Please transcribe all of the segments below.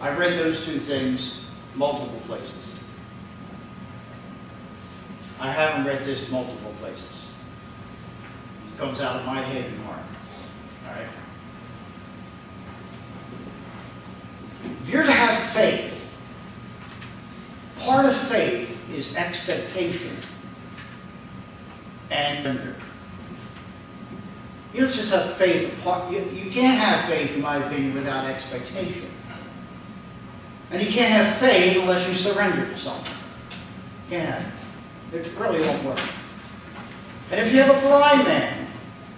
I read those two things multiple places. I haven't read this multiple places. It comes out of my head and heart. All right? If you're to have faith, part of faith is expectation and surrender. You don't just have faith. You can't have faith, in my opinion, without expectation. And you can't have faith unless you surrender to something. You can't have it. It really won't work. And if you have a blind man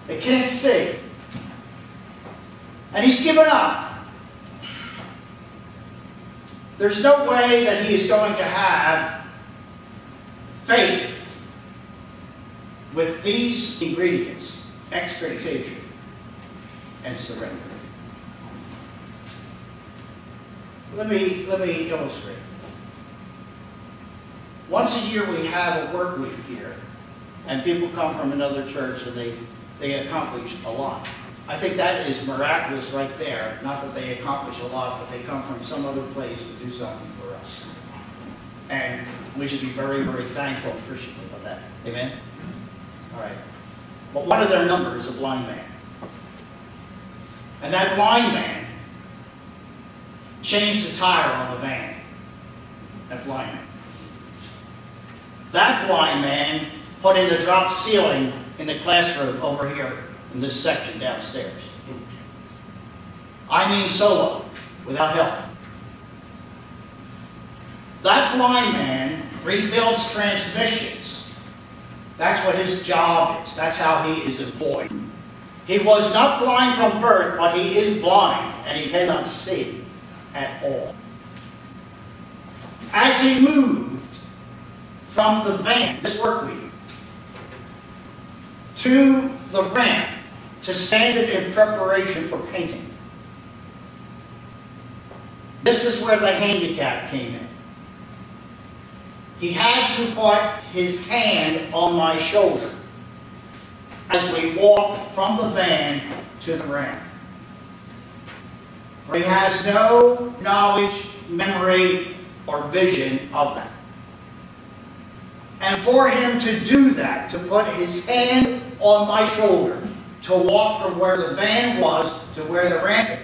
that can't see, and he's given up, there's no way that he is going to have faith with these ingredients: expectation and surrender. Let me illustrate. Once a year we have a work week here, and people come from another church and they accomplish a lot. I think that is miraculous right there. Not that they accomplish a lot, but they come from some other place to do something for us. And we should be very, very thankful and appreciative of that. Amen? All right. But one of their number is a blind man. And that blind man changed the tire on the van. That blind man. That blind man put in the drop ceiling in the classroom over here in this section downstairs. I mean solo, without help. That blind man rebuilds transmissions. That's what his job is. That's how he is employed. He was not blind from birth, but he is blind, and he cannot see at all. As he moved from the van this work week to the ramp to sand it in preparation for painting, this is where the handicap came in. He had to put his hand on my shoulder as we walked from the van to the ramp. He has no knowledge, memory, or vision of that. And for him to do that, to put his hand on my shoulder, to walk from where the van was to where the ramp is,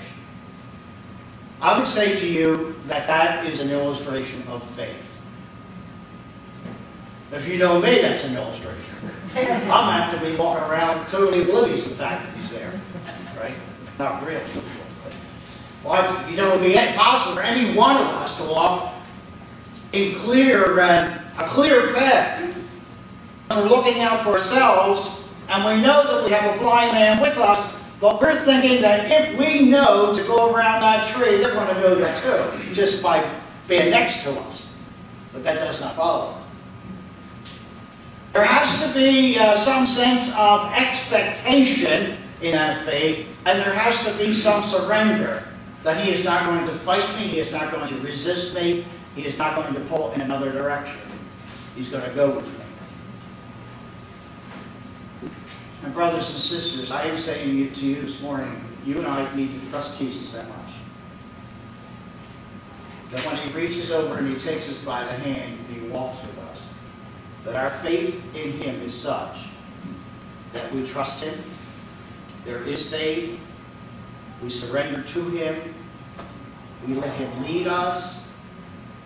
I would say to you that that is an illustration of faith. If you know me, that's an illustration. I'm actively walking around totally oblivious to the fact that he's there. Right? Not real. Well, you know, it would be impossible for any one of us to walk in a clear path. We're looking out for ourselves, and we know that we have a blind man with us, but we're thinking that if we know to go around that tree, they're going to know that too, just by being next to us. But that does not follow. There has to be some sense of expectation in that faith, and there has to be some surrender. That he is not going to fight me, he is not going to resist me, he is not going to pull in another direction. He's going to go with me. And brothers and sisters, I am saying to you this morning, you and I need to trust Jesus that much. That when he reaches over and he takes us by the hand, he walks with us. That our faith in him is such that we trust him. There is faith. We surrender to him, we let him lead us,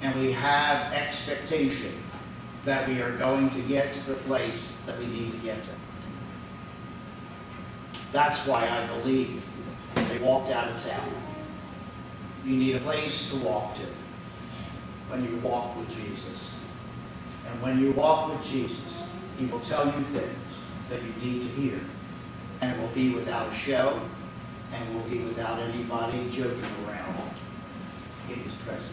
and we have expectation that we are going to get to the place that we need to get to. That's why I believe they walked out of town. You need a place to walk to when you walk with Jesus. And when you walk with Jesus, he will tell you things that you need to hear. And it will be without a show, and will be without anybody joking around in his presence.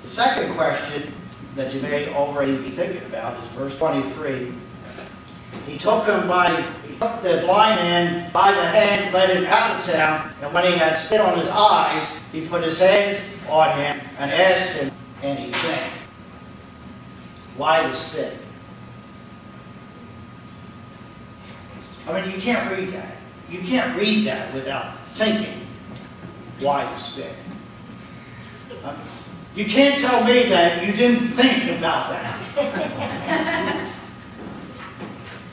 The second question that you may already be thinking about is verse 23. He took the blind man by the hand, led him out of town, and when he had spit on his eyes, he put his hands on him and asked him anything. Why the spit? I mean, you can't read that. You can't read that without thinking Why the spit? You can't tell me that you didn't think about that.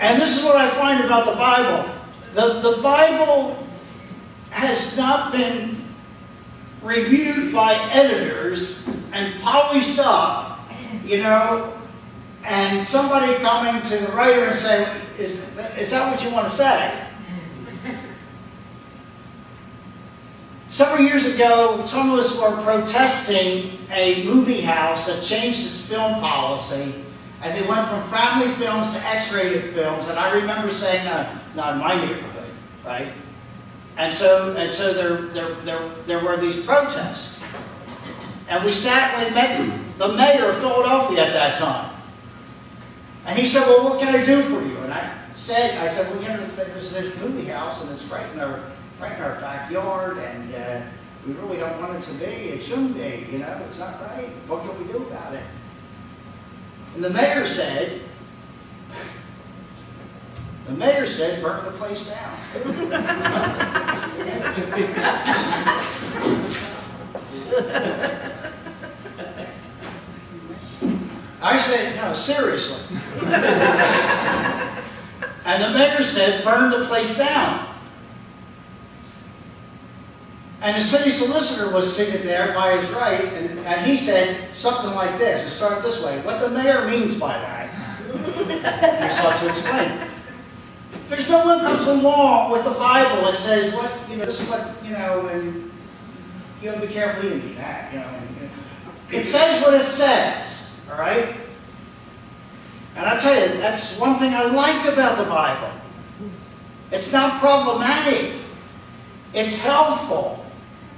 And this is what I find about the Bible. The Bible has not been reviewed by editors and polished up, you know, and somebody coming to the writer and say, is that what you want to say? Several years ago, some of us were protesting a movie house that changed its film policy, and they went from family films to X-rated films, and I remember saying, not in my neighborhood, right? And so there were these protests. And we met the mayor of Philadelphia at that time. And he said, well, what can I do for you? And I said, well, you know, there's this movie house, and it's right in our backyard, and we really don't want it to be. It shouldn't be, you know, it's not right. What can we do about it? And the mayor said, burn the place down. I said, no, seriously. And the mayor said, burn the place down. And the city solicitor was sitting there by his right, and he said something like this. It started this way. What the mayor means by that, he sought to explain. There's no one comes along with the Bible that says, what, you know, this is what, you know, and you have to be careful, you didn't mean that, you know. It says what it says, all right? And I tell you, that's one thing I like about the Bible. It's not problematic. It's helpful.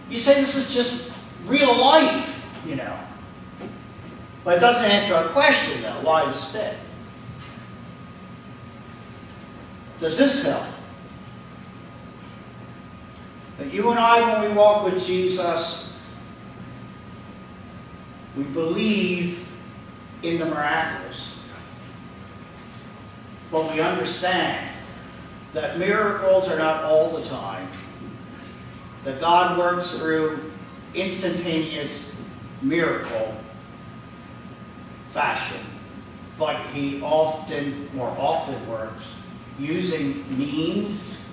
You say this is just real life, you know. But it doesn't answer our question, though. Why the spit? Does this help? That you and I, when we walk with Jesus, we believe in the miraculous. But we understand that miracles are not all the time. That God works through instantaneous miracle fashion. But He more often works using means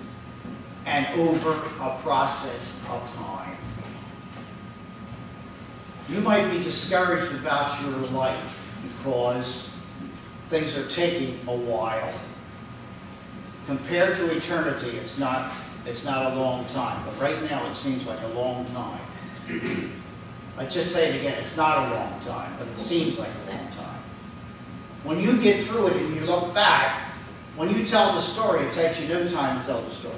and over a process of time. You might be discouraged about your life because things are taking a while. Compared to eternity, it's not a long time, but right now it seems like a long time. I just say it again, it's not a long time, but it seems like a long time. When you get through it and you look back, when you tell the story, it takes you no time to tell the story.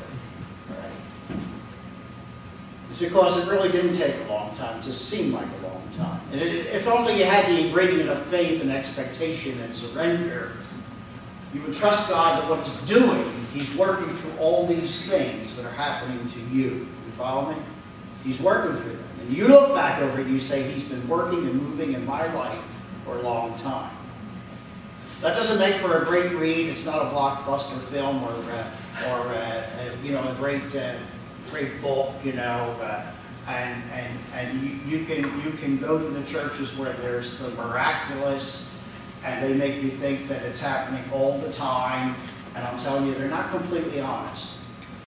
Right? It's because it really didn't take a long time, it just seemed like a long time. And if only you had the ingredient of faith and expectation and surrender, you would trust God that what He's doing, He's working through all these things that are happening to you. You follow me? He's working through them. And you look back over it and you say, He's been working and moving in my life for a long time. That doesn't make for a great read. It's not a blockbuster film or you know, a great book, you know. And you can go to the churches where there's the miraculous, and they make you think that it's happening all the time. And I'm telling you, they're not completely honest.